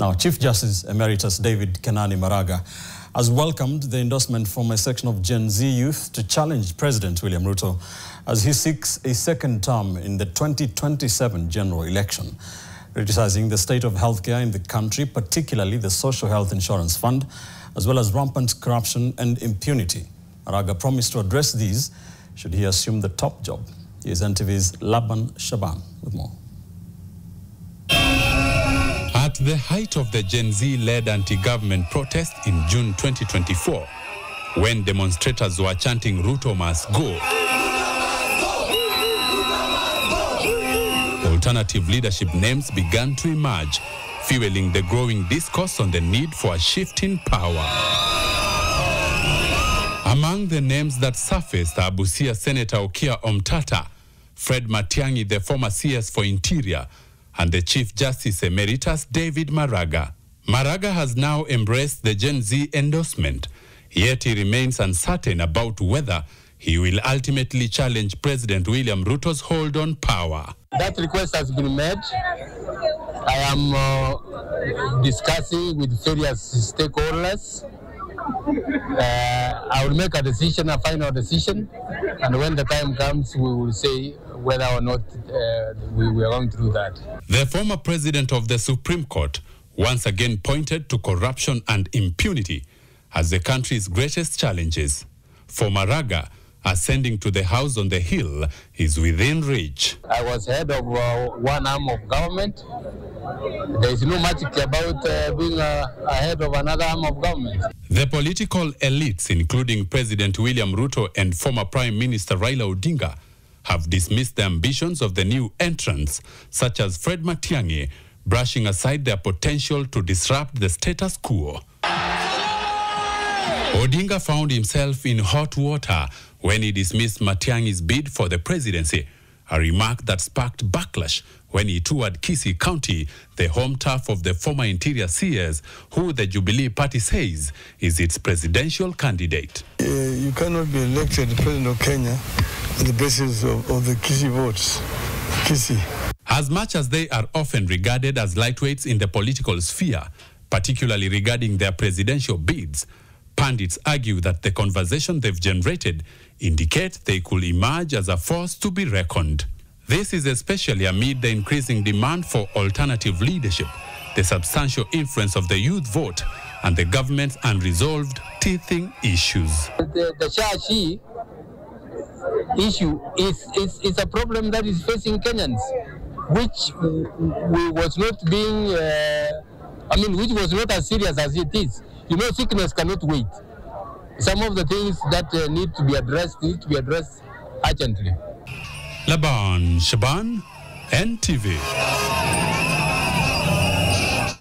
Now, Chief Justice Emeritus David Kenani Maraga has welcomed the endorsement from a section of Gen Z youth to challenge President William Ruto as he seeks a second term in the 2027 general election, criticizing the state of healthcare in the country, particularly the Social Health Insurance Fund, as well as rampant corruption and impunity. Maraga promised to address these should he assume the top job. Here's NTV's Laban Shaban with more. At the height of the Gen Z-led anti-government protest in June 2024, when demonstrators were chanting "Ruto must go," alternative leadership names began to emerge, fueling the growing discourse on the need for a shift in power. Among the names that surfaced are Busia Senator Okia Omtata, Fred Matiang'i, the former CS for Interior, and the Chief Justice Emeritus David Maraga. Maraga has now embraced the Gen Z endorsement, yet he remains uncertain about whether he will ultimately challenge President William Ruto's hold on power. That request has been made. I am discussing with various stakeholders. I will make a decision, a final decision, and when the time comes, we will say whether or not we are going through that. The former president of the Supreme Court once again pointed to corruption and impunity as the country's greatest challenges. For Maraga, ascending to the house on the hill is within reach. I was head of one arm of government. There is no magic about being a head of another arm of government. The political elites, including President William Ruto and former Prime Minister Raila Odinga, have dismissed the ambitions of the new entrants, such as Fred Matiang'i, brushing aside their potential to disrupt the status quo. Odinga found himself in hot water when he dismissed Matiang'i's bid for the presidency, a remark that sparked backlash when he toured Kisii County, the home turf of the former Interior CS, who the Jubilee Party says is its presidential candidate. You cannot be elected president of Kenya on the basis of the Kisii votes. Kisii. As much as they are often regarded as lightweights in the political sphere, particularly regarding their presidential bids, pundits argue that the conversation they've generated indicate they could emerge as a force to be reckoned. This is especially amid the increasing demand for alternative leadership, the substantial influence of the youth vote, and the government's unresolved teething issues. The Shashi issue is a problem that is facing Kenyans, which was not being, which was not as serious as it is. You know, sickness cannot wait. Some of the things that need to be addressed urgently. Laban Shaban, NTV.